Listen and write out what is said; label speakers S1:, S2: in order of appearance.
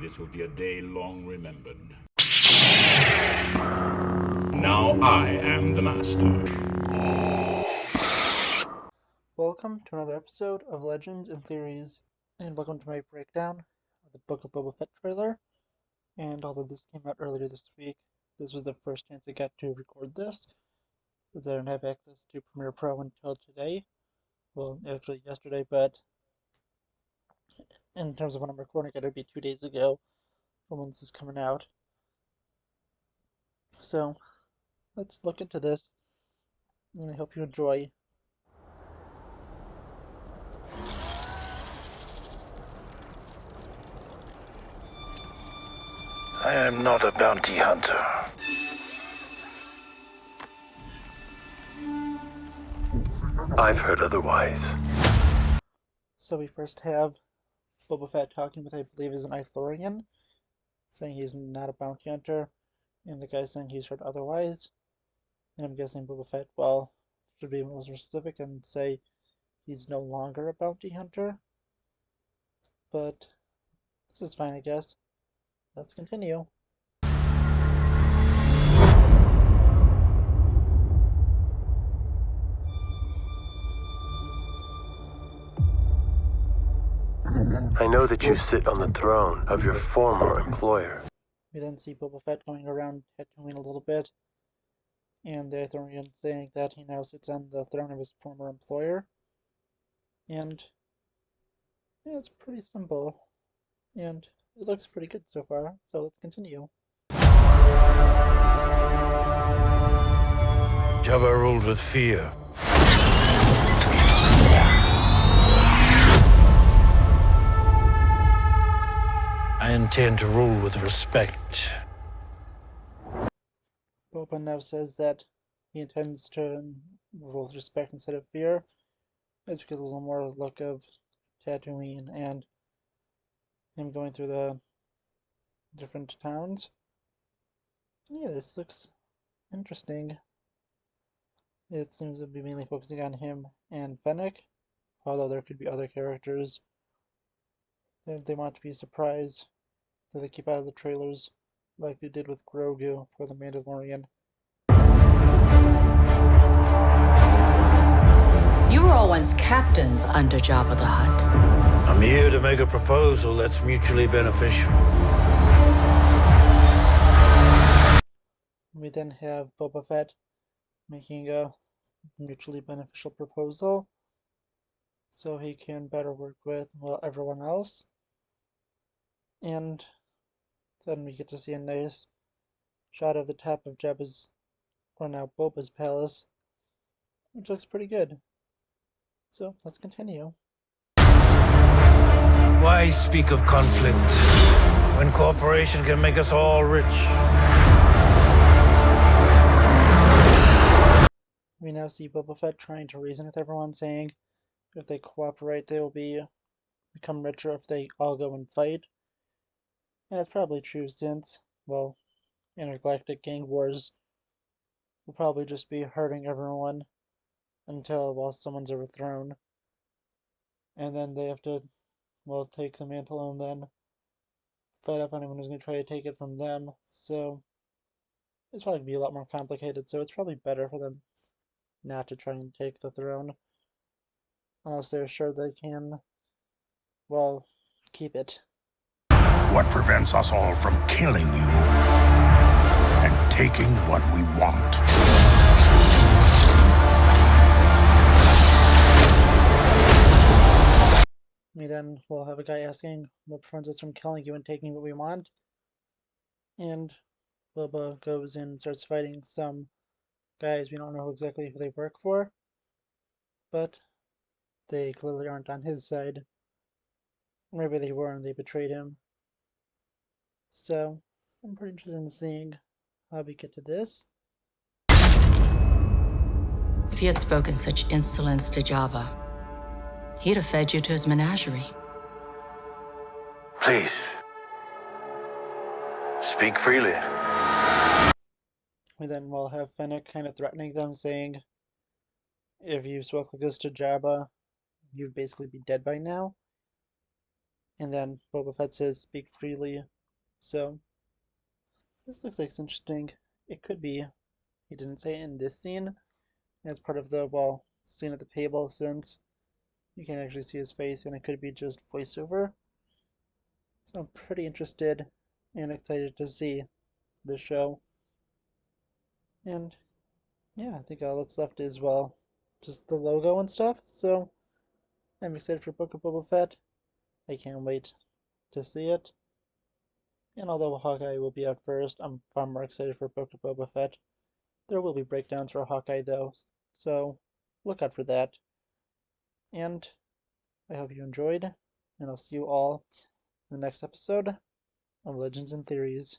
S1: This will be a day long remembered. Now I am the master.
S2: Welcome to another episode of Legends and Theories, and welcome to my breakdown of the Book of Boba Fett trailer. And although this came out earlier this week, this was the first chance I got to record this, because I don't have access to Premiere Pro until today. Well, actually yesterday, but in terms of when I'm recording it, it'll be 2 days ago from when this is coming out. So, let's look into this, and I hope you enjoy.
S3: I am not a bounty hunter. I've heard otherwise.
S2: So we first have Boba Fett talking with, I believe, is an Ithorian, saying he's not a bounty hunter, and the guy saying he's heard otherwise. And I'm guessing Boba Fett, well, should be more specific and say he's no longer a bounty hunter. But this is fine, I guess. Let's continue.
S3: I know that you sit on the throne of your former employer.
S2: We then see Boba Fett going around Tatooine a little bit, and the Ithorian saying that he now sits on the throne of his former employer. And yeah, it's pretty simple, and it looks pretty good so far, so let's continue.
S4: Jabba ruled with fear. I intend to rule with respect.
S2: Boba now says that he intends to rule with respect instead of fear. It's because there's a more look of Tatooine and him going through the different towns. Yeah, this looks interesting. It seems to be mainly focusing on him and Fennec, although there could be other characters that they want to be a surprise that they keep out of the trailers, like they did with Grogu for The Mandalorian.
S5: You were all once captains under Jabba the Hutt.
S4: I'm here to make a proposal that's mutually beneficial.
S2: We then have Boba Fett making a mutually beneficial proposal so he can better work with, well, everyone else. And then we get to see a nice shot of the top of Jabba's, or now Boba's palace, which looks pretty good. So let's continue.
S4: Why speak of conflict when cooperation can make us all rich?
S2: We now see Boba Fett trying to reason with everyone, saying if they cooperate, they will become richer if they all go and fight. And that's probably true since, well, intergalactic gang wars will probably just be hurting everyone until, well, someone's overthrown. And then they have to, well, take the mantle and then fight off anyone who's going to try to take it from them. So it's probably going to be a lot more complicated, so it's probably better for them not to try and take the throne. Unless they're sure they can, well, keep it.
S6: What prevents us all from killing you and taking what we want?
S2: We then will have a guy asking what prevents us from killing you and taking what we want. And Boba goes in and starts fighting some guys we don't know exactly who they work for, but they clearly aren't on his side. Maybe they were and they betrayed him. So I'm pretty interested in seeing how we get to this.
S5: If you had spoken such insolence to Jabba, he'd have fed you to his menagerie.
S3: Please. Speak freely.
S2: We then will have Fennec kind of threatening them, saying, if you spoke like this to Jabba, you'd basically be dead by now. And then Boba Fett says, "Speak freely." So this looks like it's interesting. It could be, he didn't say it in this scene, as part of the, well, scene at the table, since you can't actually see his face, and it could be just voiceover. So I'm pretty interested and excited to see the show. And yeah, I think all that's left is, well, just the logo and stuff. So I'm excited for Book of Boba Fett. I can't wait to see it. And although Hawkeye will be out first, I'm far more excited for Book of Boba Fett. There will be breakdowns for Hawkeye though, so look out for that. And I hope you enjoyed, and I'll see you all in the next episode of Legends and Theories.